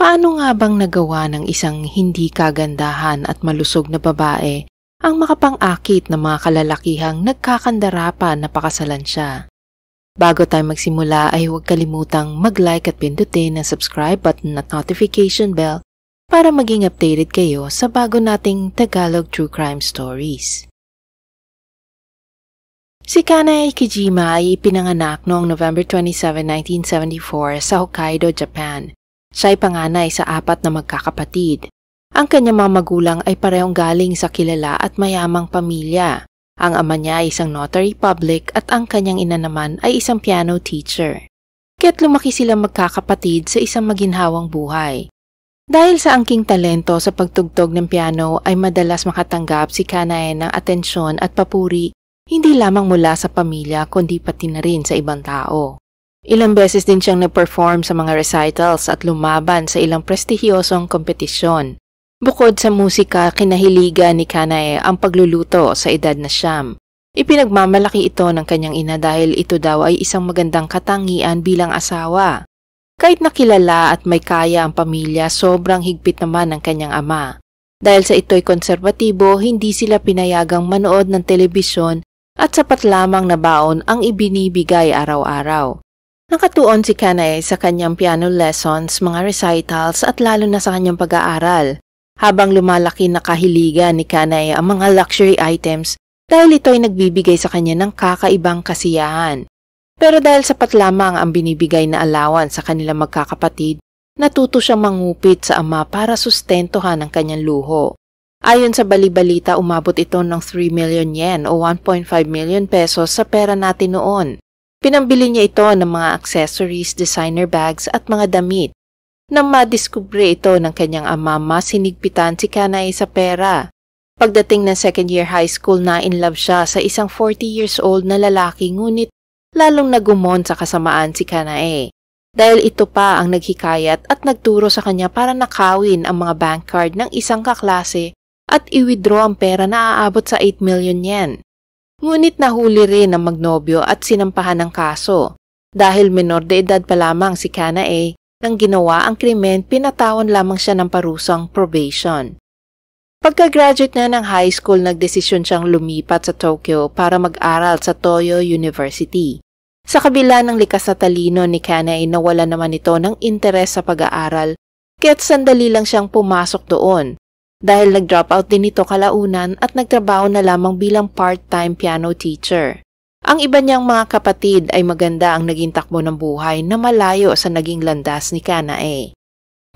Paano nga bang nagawa ng isang hindi kagandahan at malusog na babae ang makapang-akit na mga kalalakihang nagkakandara pa na pakasalan siya? Bago tayo magsimula ay huwag kalimutang mag-like at pindutin ang subscribe button at notification bell para maging updated kayo sa bago nating Tagalog True Crime Stories. Si Kanae Kijima ay ipinanganak noong November 27, 1974 sa Hokkaido, Japan. Siya ay panganay sa 4 na magkakapatid. Ang kanyang mga magulang ay parehong galing sa kilala at mayamang pamilya. Ang ama niya ay isang notary public at ang kanyang ina naman ay isang piano teacher. Kaya't lumaki silang magkakapatid sa isang maginhawang buhay. Dahil sa angking talento sa pagtugtog ng piano ay madalas makatanggap si Kanae ng atensyon at papuri hindi lamang mula sa pamilya kundi pati na rin sa ibang tao. Ilang beses din siyang nag-perform sa mga recitals at lumaban sa ilang prestihiyosong kompetisyon. Bukod sa musika, kinahiligan ni Kanae ang pagluluto sa edad na 9. Ipinagmamalaki ito ng kanyang ina dahil ito daw ay isang magandang katangian bilang asawa. Kahit nakilala at may kaya ang pamilya, sobrang higpit naman ng kanyang ama. Dahil sa ito'y konserbatibo, hindi sila pinayagang manood ng telebisyon at sapat lamang na baon ang ibinibigay araw-araw. Nakatuon si Kanae sa kanyang piano lessons, mga recitals at lalo na sa kanyang pag-aaral. Habang lumalaki nakahiligan ni Kanae ang mga luxury items dahil ito ay nagbibigay sa kanya ng kakaibang kasiyahan. Pero dahil sapat lamang ang binibigay na allowance sa kanilang magkakapatid, natuto siyang mangupit sa ama para sustentuhan ang kanyang luho. Ayon sa bali-balita, umabot ito ng 3 million yen o 1.5 million pesos sa pera natin noon. Pinambili niya ito ng mga accessories, designer bags at mga damit. Nang madiskubre ito ng kanyang ama, mas hinigpitan si Kanae sa pera. Pagdating ng second year high school, na in love siya sa isang 40 years old na lalaki, ngunit lalong nagumon sa kasamaan si Kanae. Dahil ito pa ang naghikayat at nagturo sa kanya para nakawin ang mga bank card ng isang kaklase at i-withdraw ang pera na aabot sa 8 million yen. Ngunit nahuli rin ang magnobyo at sinampahan ng kaso. Dahil menor de edad pa lamang si Kanae, nang ginawa ang krimen, pinatawan lamang siya ng parusang probation. Pagka-graduate na ng high school, nagdesisyon siyang lumipat sa Tokyo para mag-aral sa Toyo University. Sa kabila ng likas na talino ni Kanae, nawala naman ito ng interes sa pag-aaral, kaya't sandali lang siyang pumasok doon. Dahil nag-drop out din ito kalaunan at nagtrabaho na lamang bilang part-time piano teacher. Ang iba niyang mga kapatid ay maganda ang naging takbo ng buhay na malayo sa naging landas ni Kanae.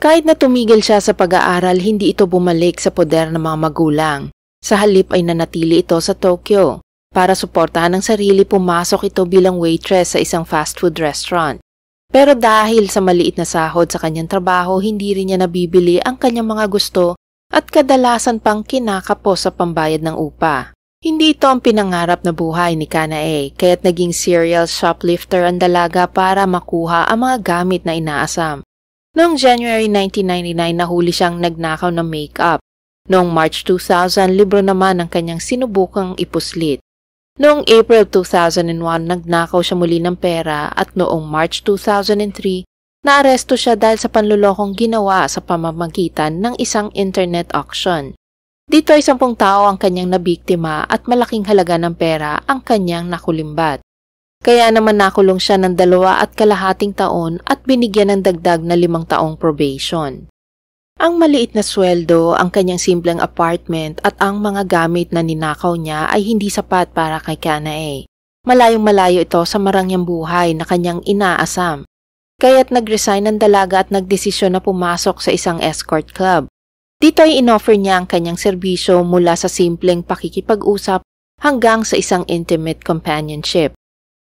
Kahit na tumigil siya sa pag-aaral, hindi ito bumalik sa poder ng mga magulang. Sa halip ay nanatili ito sa Tokyo. Para suportahan ang sarili, pumasok ito bilang waitress sa isang fast food restaurant. Pero dahil sa maliit na sahod sa kanyang trabaho, hindi rin niya nabibili ang kanyang mga gusto at kadalasan pang kinakapos sa pambayad ng upa. Hindi ito ang pinangarap na buhay ni Kanae, kaya't naging serial shoplifter ang dalaga para makuha ang mga gamit na inaasam. Noong January 1999, nahuli siyang nagnakaw ng makeup. Noong March 2000, libro naman ang kanyang sinubukang ipuslit. Noong April 2001, nagnakaw siya muli ng pera at noong March 2003, naaresto siya dahil sa panlulokong ginawa sa pamamagitan ng isang internet auction. Dito ay 10 tao ang kanyang nabiktima at malaking halaga ng pera ang kanyang nakulimbat. Kaya naman nakulong siya ng 2.5 taon at binigyan ng dagdag na 5 taong probation. Ang maliit na sweldo, ang kanyang simpleng apartment at ang mga gamit na ninakaw niya ay hindi sapat para kay Kanae. Malayong-malayo ito sa marangyang buhay na kanyang inaasam. Kaya't nag-resign ng dalaga at nagdesisyon na pumasok sa isang escort club. Dito ay inoffer niya ang kanyang serbisyo mula sa simpleng pakikipag-usap hanggang sa isang intimate companionship.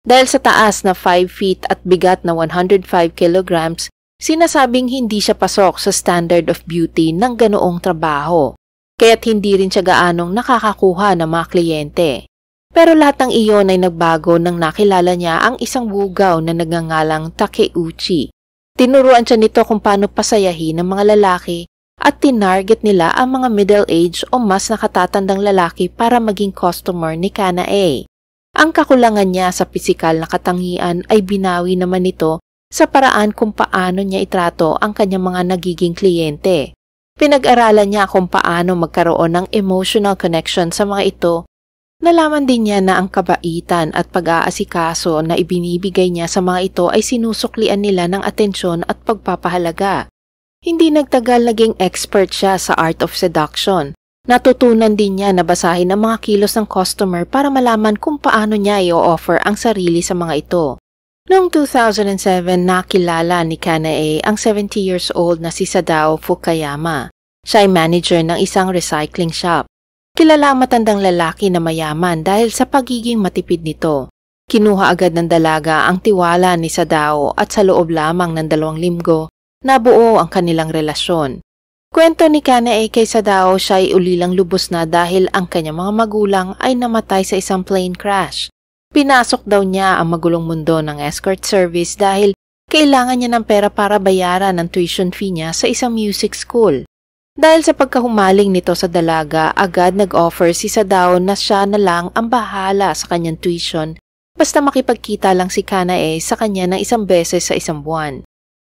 Dahil sa taas na 5 feet at bigat na 105 kilograms, sinasabing hindi siya pasok sa standard of beauty ng ganoong trabaho. Kaya't hindi rin siya gaanong nakakakuha ng mga kliyente. Pero lahat ng iyon ay nagbago nang nakilala niya ang isang bugaw na nagngangalang Takeuchi. Tinuruan siya nito kung paano pasayahin ng mga lalaki at tinarget nila ang mga middle-aged o mas nakatatandang lalaki para maging customer ni Kanae. Ang kakulangan niya sa pisikal na katangian ay binawi naman nito sa paraan kung paano niya itrato ang kanyang mga nagiging kliyente. Pinag-aralan niya kung paano magkaroon ng emotional connection sa mga ito. Nalaman din niya na ang kabaitan at pag-aasikaso na ibinibigay niya sa mga ito ay sinusuklian nila ng atensyon at pagpapahalaga. Hindi nagtagal naging expert siya sa art of seduction. Natutunan din niya na basahin ang mga kilos ng customer para malaman kung paano niya i-offer ang sarili sa mga ito. Noong 2007, nakilala ni Kanae ang 70 years old na si Sadao Fukayama. Siya ay manager ng isang recycling shop. Kilala ang matandang lalaki na mayaman dahil sa pagiging matipid nito. Kinuha agad ng dalaga ang tiwala ni Sadao at sa loob lamang ng 2 linggo, nabuo ang kanilang relasyon. Kwento ni Kanae kay Sadao, siya ay ulilang lubos na dahil ang kanyang mga magulang ay namatay sa isang plane crash. Pinasok daw niya ang magulong mundo ng escort service dahil kailangan niya ng pera para bayaran ang tuition fee niya sa isang music school. Dahil sa pagkahumaling nito sa dalaga, agad nag-offer si Sadao na siya na lang ang bahala sa kanyang tuition basta makipagkita lang si Kanae sa kanya ng 1 beses sa 1 buwan.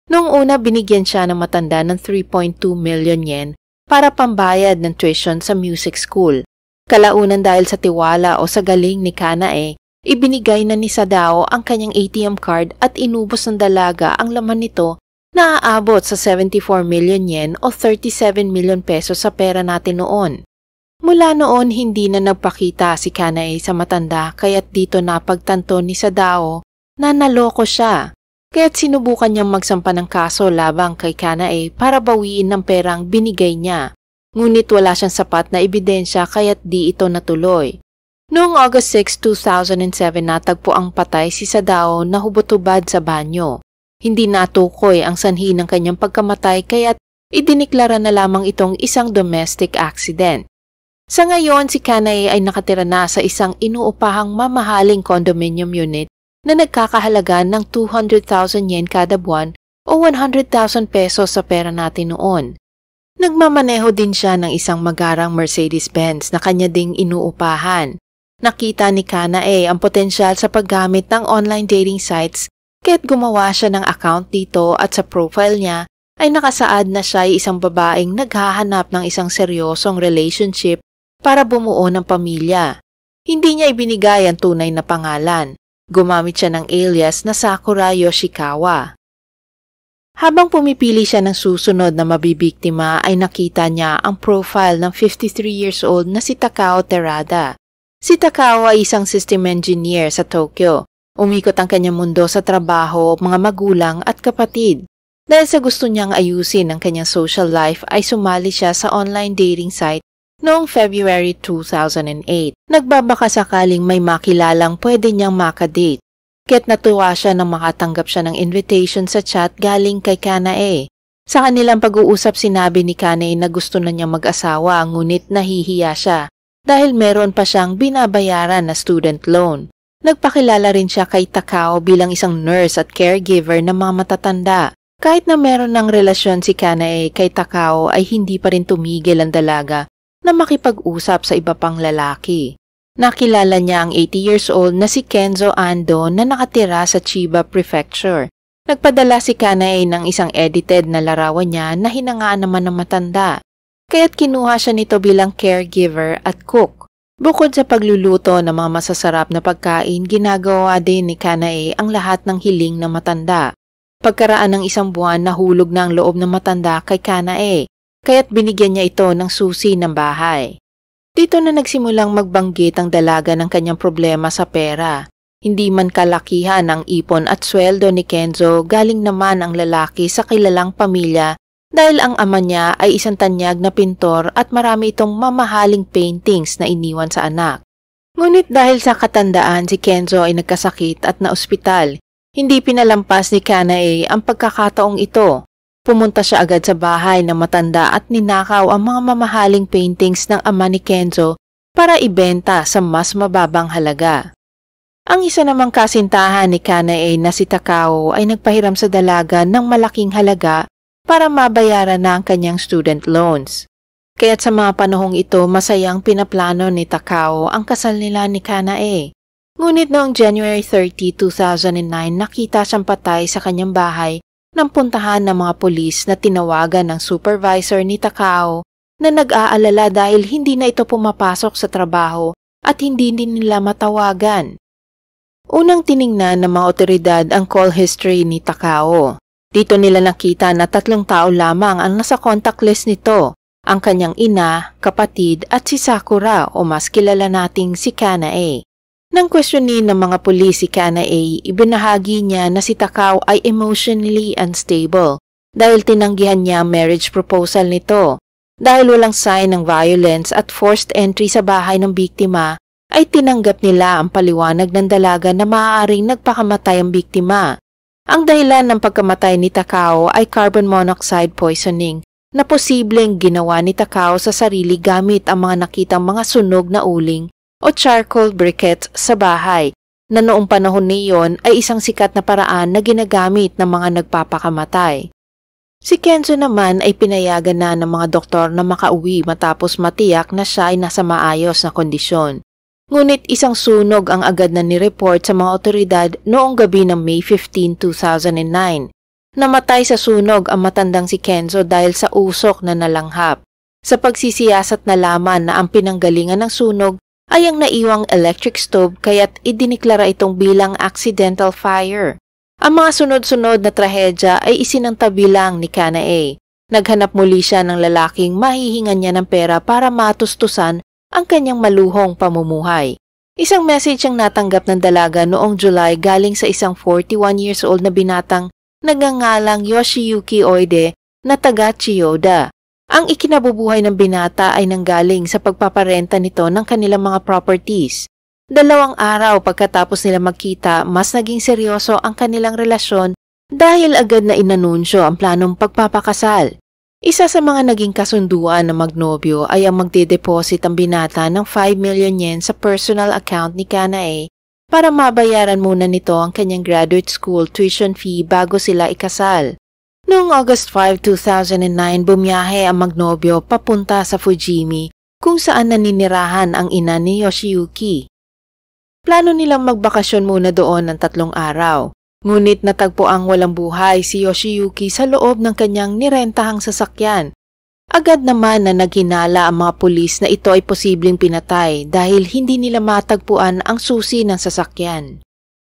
Noong una, binigyan siya ng matanda ng 3.2 million yen para pambayad ng tuition sa music school. Kalaunan dahil sa tiwala o sa galing ni Kanae, ibinigay na ni Sadao ang kanyang ATM card at inubos ng dalaga ang laman nito na aabot sa 74 million yen o 37 million pesos sa pera natin noon. Mula noon, hindi na nagpakita si Kanae sa matanda kaya't dito napagtanto ni Sadao na naloko siya. Kaya't sinubukan niyang magsampa ng kaso labang kay Kanae para bawiin ng perang binigay niya. Ngunit wala siyang sapat na ebidensya kaya't di ito natuloy. Noong August 6, 2007, natagpo ang patay si Sadao na hubot-hubad sa banyo. Hindi natukoy ang sanhi ng kanyang pagkamatay kaya't idiniklara na lamang itong isang domestic accident. Sa ngayon, si Kanae ay nakatira na sa isang inuupahang mamahaling condominium unit na nagkakahalaga ng 200,000 yen kada buwan o 100,000 pesos sa pera natin noon. Nagmamaneho din siya ng isang magarang Mercedes-Benz na kanya ding inuupahan. Nakita ni Kanae ang potensyal sa paggamit ng online dating sites kaya't gumawa siya ng account dito at sa profile niya ay nakasaad na siya ay isang babaeng naghahanap ng isang seryosong relationship para bumuo ng pamilya. Hindi niya ibinigay ang tunay na pangalan. Gumamit siya ng alias na Sakura Yoshikawa. Habang pumipili siya ng susunod na mabibiktima ay nakita niya ang profile ng 53 years old na si Takao Terada. Si Takao ay isang system engineer sa Tokyo. Umikot ang kanyang mundo sa trabaho, mga magulang at kapatid. Dahil sa gusto niyang ayusin ang kanyang social life ay sumali siya sa online dating site noong February 2008. Nagbabaka sakaling may makilalang pwede niyang makadate. Kaya't natuwa siya nang makatanggap siya ng invitation sa chat galing kay Kanae. Sa kanilang pag-uusap sinabi ni Kanae na gusto na niyang mag-asawa ngunit nahihiya siya dahil meron pa siyang binabayaran na student loan. Nagpakilala rin siya kay Takao bilang isang nurse at caregiver ng mga matatanda. Kahit na meron ng relasyon si Kanae kay Takao ay hindi pa rin tumigil ang dalaga na makipag-usap sa iba pang lalaki. Nakilala niya ang 80 years old na si Kenzo Ando na nakatira sa Chiba Prefecture. Nagpadala si Kanae ng isang edited na larawan niya na hinangaan naman ng matanda. Kaya't kinuha siya nito bilang caregiver at cook. Bukod sa pagluluto ng mga masasarap na pagkain, ginagawa din ni Kanae ang lahat ng hiling ng matanda. Pagkaraan ng 1 buwan, nahulog na ang loob ng matanda kay Kanae, kaya't binigyan niya ito ng susi ng bahay. Dito na nagsimulang magbanggit ang dalaga ng kanyang problema sa pera. Hindi man kalakihan ang ipon at sweldo ni Kenzo, galing naman ang lalaki sa kilalang pamilya dahil ang ama niya ay isang tanyag na pintor at marami itong mamahaling paintings na iniwan sa anak. Ngunit dahil sa katandaan, si Kenzo ay nagkasakit at naospital. Hindi pinalampas ni Kanae ang pagkakataong ito. Pumunta siya agad sa bahay ng matanda at ninakaw ang mga mamahaling paintings ng ama ni Kenzo para ibenta sa mas mababang halaga. Ang isa namang kasintahan ni Kanae na si Takao ay nagpahiram sa dalaga ng malaking halaga para mabayaran na ang kanyang student loans. Kaya't sa mga panahong ito, masayang pinaplano ni Takao ang kasal nila ni Kanae. Ngunit noong January 30, 2009, nakita siyang patay sa kanyang bahay nang puntahan ng mga pulis na tinawagan ng supervisor ni Takao na nag-aalala dahil hindi na ito pumapasok sa trabaho at hindi din nila matawagan. Unang tiningnan ng mga otoridad ang call history ni Takao. Dito nila nakita na 3 tao lamang ang nasa contact list nito, ang kanyang ina, kapatid at si Sakura o mas kilala nating si Kanae. Nang questionin ng mga pulis si Kanae, ibinahagi niya na si Takao ay emotionally unstable dahil tinanggihan niya ang marriage proposal nito. Dahil walang sign ng violence at forced entry sa bahay ng biktima, ay tinanggap nila ang paliwanag ng dalaga na maaaring nagpakamatay ang biktima. Ang dahilan ng pagkamatay ni Takao ay carbon monoxide poisoning na posibleng ginawa ni Takao sa sarili gamit ang mga nakitang mga sunog na uling o charcoal briquettes sa bahay na noong panahon niyon ay isang sikat na paraan na ginagamit ng mga nagpapakamatay. Si Kenzo naman ay pinayagan na ng mga doktor na makauwi matapos matiyak na siya ay nasa maayos na kondisyon. Ngunit isang sunog ang agad na nireport sa mga otoridad noong gabi ng May 15, 2009. Namatay sa sunog ang matandang si Kenzo dahil sa usok na nalanghap. Sa pagsisiyasat na laman na ang pinanggalingan ng sunog ay ang naiwang electric stove kaya't idiniklara itong bilang accidental fire. Ang mga sunod-sunod na trahedya ay isinangtabi lang ni Kanae. Naghanap muli siya ng lalaking mahihingan niya ng pera para matustusan ang kanyang maluhong pamumuhay. Isang message ang natanggap ng dalaga noong July galing sa isang 41 years old na binatang nagngangalang Yoshiyuki Oide na taga Chiyoda. Ang ikinabubuhay ng binata ay nanggaling sa pagpaparenta nito ng kanilang mga properties. 2 araw pagkatapos nila magkita, mas naging seryoso ang kanilang relasyon dahil agad na inanunsyo ang planong pagpapakasal. Isa sa mga naging kasunduan ng magnobyo ay ang magde-deposit ang binata ng 5 million yen sa personal account ni Kanae para mabayaran muna nito ang kanyang graduate school tuition fee bago sila ikasal. Noong August 5, 2009, bumiyahe ang magnobyo papunta sa Fujimi kung saan naninirahan ang ina ni Yoshiyuki. Plano nilang magbakasyon muna doon ng 3 araw. Ngunit natagpo ang walang buhay si Yoshiyuki sa loob ng kanyang nirentahang sasakyan. Agad naman na naghinala ang mga pulis na ito ay posibleng pinatay dahil hindi nila matagpuan ang susi ng sasakyan.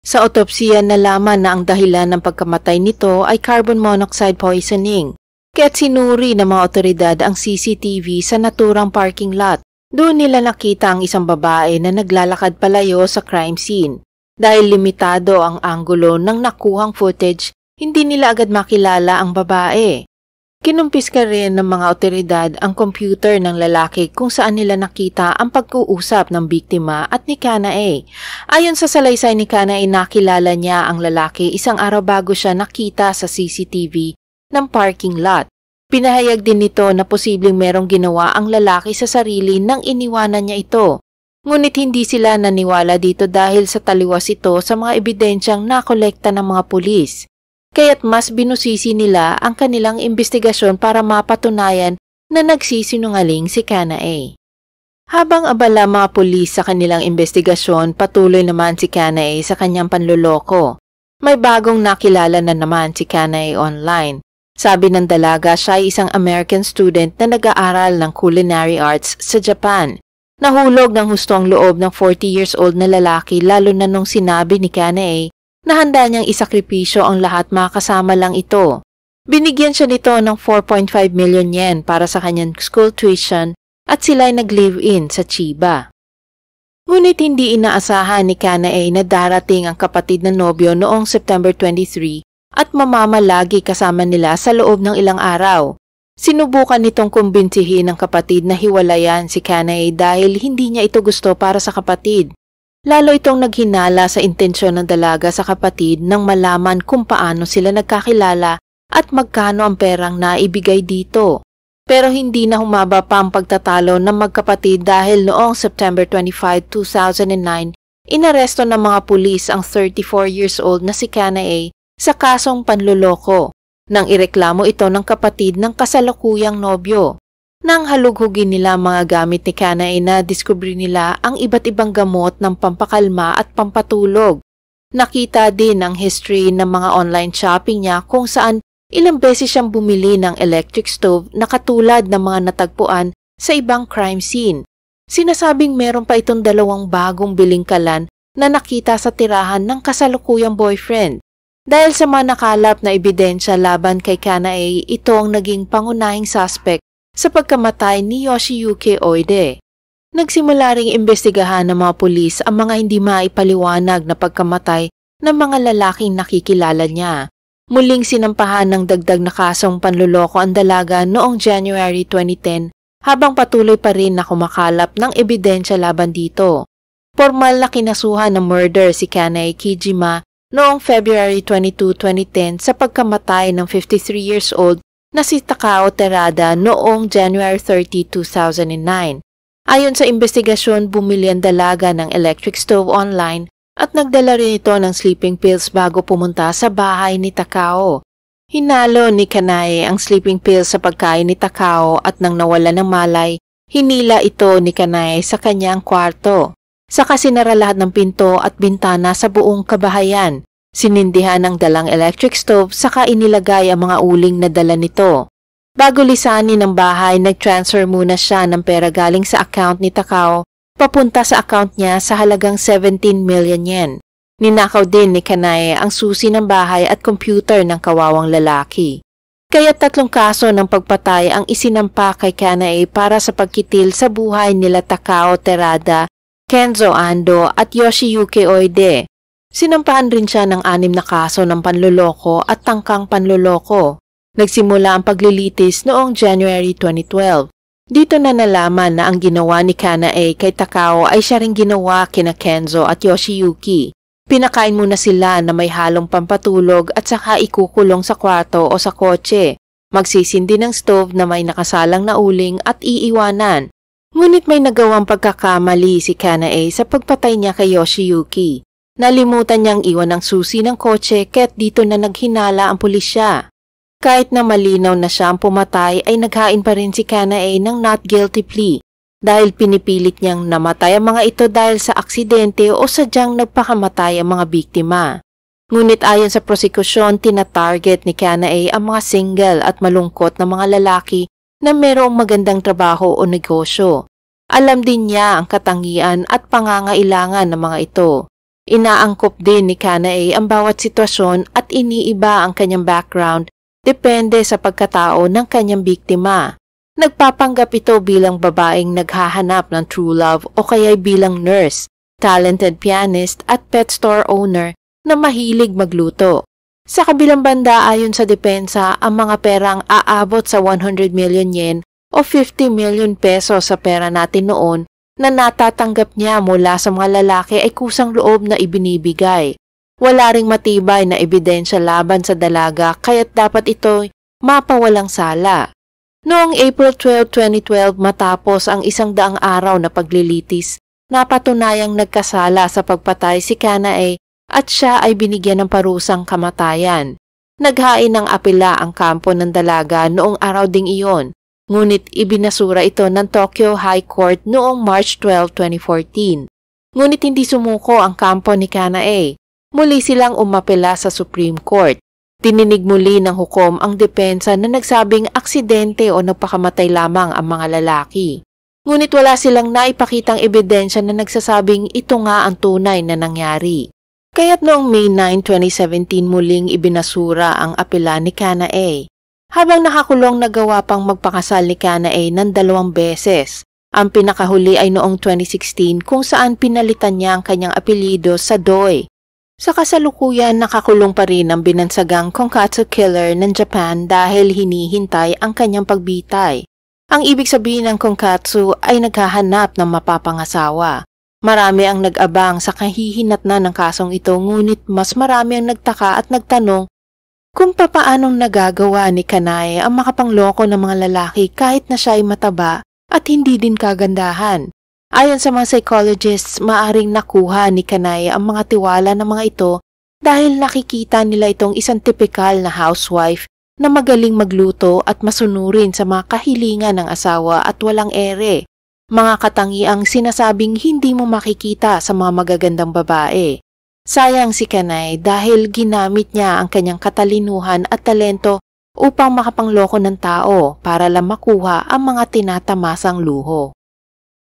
Sa otopsiya nalaman na ang dahilan ng pagkamatay nito ay carbon monoxide poisoning, kaya't sinuri ng mga otoridad ang CCTV sa naturang parking lot. Doon nila nakita ang isang babae na naglalakad palayo sa crime scene. Dahil limitado ang anggulo ng nakuhang footage, hindi nila agad makilala ang babae. Kinumpiska rin ng mga otoridad ang computer ng lalaki kung saan nila nakita ang pag-uusap ng biktima at ni Kanae. Ayon sa salaysay ni Kanae, nakilala niya ang lalaki 1 araw bago siya nakita sa CCTV ng parking lot. Pinahayag din nito na posibleng merong ginawa ang lalaki sa sarili nang iniwanan niya ito. Ngunit hindi sila naniwala dito dahil sa taliwas ito sa mga ebidensyang nakolekta ng mga pulis. Kaya't mas binusisi nila ang kanilang investigasyon para mapatunayan na nagsisinungaling si Kanae. Habang abala mga pulis sa kanilang investigasyon, patuloy naman si Kanae sa kanyang panloloko. May bagong nakilala na naman si Kanae online. Sabi ng dalaga, siya ay isang American student na nag-aaral ng culinary arts sa Japan. Nahulog ng hustong loob ng 40 years old na lalaki lalo na nung sinabi ni Kanae na handa niyang isakripisyo ang lahat makasama lang ito. Binigyan siya nito ng 4.5 million yen para sa kanyang school tuition at sila'y nag-live-in sa Chiba. Ngunit hindi inaasahan ni Kanae na darating ang kapatid na nobyo noong September 23 at mamamalagi kasama nila sa loob ng ilang araw. Sinubukan nitong kumbinsihin ng kapatid na hiwalayan si Kanae dahil hindi niya ito gusto para sa kapatid. Lalo itong naghinala sa intensyon ng dalaga sa kapatid nang malaman kung paano sila nagkakilala at magkano ang perang naibigay dito. Pero hindi na humaba pa ang pagtatalo ng magkapatid dahil noong September 25, 2009, inaresto ng mga pulis ang 34 years old na si Kanae sa kasong panloloko nang ireklamo ito ng kapatid ng kasalukuyang nobyo. Nang halughugin nila ang mga gamit ni Kanae na diskubre nila ang iba't ibang gamot ng pampakalma at pampatulog. Nakita din ang history ng mga online shopping niya kung saan ilang beses siyang bumili ng electric stove na katulad ng mga natagpuan sa ibang crime scene. Sinasabing meron pa itong 2 bagong bilingkalan na nakita sa tirahan ng kasalukuyang boyfriend. Dahil sa mga nakalap na ebidensya laban kay Kanae, ito ang naging pangunahing suspect sa pagkamatay ni Yoshiyuki Oide. Nagsimula ring imbestigahan ng mga pulis ang mga hindi maipaliwanag na pagkamatay ng mga lalaking nakikilala niya. Muling sinampahan ng dagdag na kasong panluloko ang dalaga noong January 2010 habang patuloy pa rin na kumakalap ng ebidensya laban dito. Formal na kinasuhan ng murder si Kanae Kijima noong February 22, 2010 sa pagkamatay ng 53 years old na si Takao Terada noong January 30, 2009. Ayon sa investigasyon, bumili ang dalaga ng electric stove online at nagdala rin ito ng sleeping pills bago pumunta sa bahay ni Takao. Hinalo ni Kanae ang sleeping pills sa pagkain ni Takao at nang nawala ng malay, hinila ito ni Kanae sa kanyang kwarto. Saka sinara lahat ng pinto at bintana sa buong kabahayan. Sinindihan ang dalang electric stove saka inilagay ang mga uling na dala nito. Bago lisanin ang bahay, nag-transfer muna siya ng pera galing sa account ni Takao papunta sa account niya sa halagang 17 million yen. Ninakaw din ni Kanae ang susi ng bahay at computer ng kawawang lalaki. Kaya 3 kaso ng pagpatay ang isinampa kay Kanae para sa pagkitil sa buhay nila Takao Terada, Kenzo Ando at Yoshiyuki Oide. Sinampahan rin siya ng 6 na kaso ng panloloko at tangkang panloloko. Nagsimula ang paglilitis noong January 2012. Dito na nalaman na ang ginawa ni Kanae kay Takao ay siya ring ginawa kina Kenzo at Yoshiyuki. Pinakain muna sila na may halong pampatulog at saka ikukulong sa kwarto o sa kotse. Magsisindi ng stove na may nakasalang na uling at iiwanan. Ngunit may nagawang pagkakamali si Kanae sa pagpatay niya kay Yoshiyuki. Nalimutan niyang iwan ang susi ng kotse kaya't dito na naghinala ang pulisya. Kahit na malinaw na siya ang pumatay ay naghain pa rin si Kanae ng not guilty plea dahil pinipilit niyang namatay ang mga ito dahil sa aksidente o sadyang nagpakamatay ang mga biktima. Ngunit ayon sa prosekusyon, tina-target ni Kanae ang mga single at malungkot na mga lalaki na mayroong magandang trabaho o negosyo. Alam din niya ang katangian at pangangailangan ng mga ito. Inaangkop din ni Kanae ang bawat sitwasyon at iniiba ang kanyang background depende sa pagkatao ng kanyang biktima. Nagpapanggap ito bilang babaeng naghahanap ng true love o kaya bilang nurse, talented pianist at pet store owner na mahilig magluto. Sa kabilang banda ayon sa depensa, ang mga perang aabot sa 100 million yen o 50 million pesos sa pera natin noon na natatanggap niya mula sa mga lalaki ay kusang loob na ibinibigay. Wala ring matibay na ebidensya laban sa dalaga kaya't dapat ito mapawalang sala. Noong April 12, 2012 matapos ang 100 araw na paglilitis, napatunayang nagkasala sa pagpatay si Kanae at siya ay binigyan ng parusang kamatayan. Naghain ng apela ang kampo ng dalaga noong araw ding iyon. Ngunit ibinasura ito ng Tokyo High Court noong March 12, 2014. Ngunit hindi sumuko ang kampo ni Kanae. Muli silang umapela sa Supreme Court. Tininig muli ng hukom ang depensa na nagsabing aksidente o nagpakamatay lamang ang mga lalaki. Ngunit wala silang naipakitang ebidensya na nagsasabing ito nga ang tunay na nangyari. Kaya't noong May 9, 2017 muling ibinasura ang apela ni Kanae. Habang nakakulong nagawa pang magpakasal ni Kanae ng 2 beses. Ang pinakahuli ay noong 2016 kung saan pinalitan niya ang kanyang apelyido sa Doi. Sa kasalukuyan nakakulong pa rin ang binansagang Konkatsu Killer ng Japan dahil hinihintay ang kanyang pagbitay. Ang ibig sabihin ng Konkatsu ay naghahanap ng mapapangasawa. Marami ang nag-abang sa kahihinatnan ng kasong ito ngunit mas marami ang nagtaka at nagtanong kung papaanong nagagawa ni Kanae ang makapangloko ng mga lalaki kahit na siya ay mataba at hindi din kagandahan. Ayon sa mga psychologists, maaring nakuha ni Kanae ang mga tiwala ng mga ito dahil nakikita nila itong isang tipikal na housewife na magaling magluto at masunurin sa mga kahilingan ng asawa at walang ere, mga katangiang sinasabing hindi mo makikita sa mga magagandang babae. Sayang si Kanay dahil ginamit niya ang kanyang katalinuhan at talento upang makapangloko ng tao para lang makuha ang mga tinatamasang luho.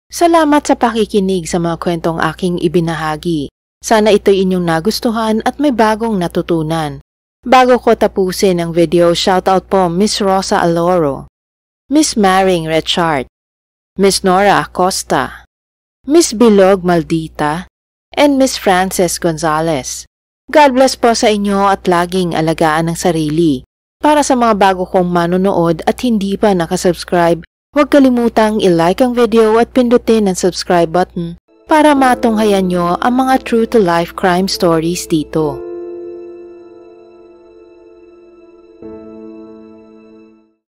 Salamat sa pakikinig sa mga kwentong aking ibinahagi. Sana ito'y inyong nagustuhan at may bagong natutunan. Bago ko tapusin ang video, shoutout po Miss Rosa Aloro, Miss Maring Richard, Miss Nora Acosta, Miss Bilog Maldita, and Miss Frances Gonzalez. God bless po sa inyo at laging alagaan ang sarili. Para sa mga bago kong manonood at hindi pa nakasubscribe, huwag kalimutang i-like ang video at pindutin ang subscribe button para matunghayan nyo ang mga true-to-life crime stories dito.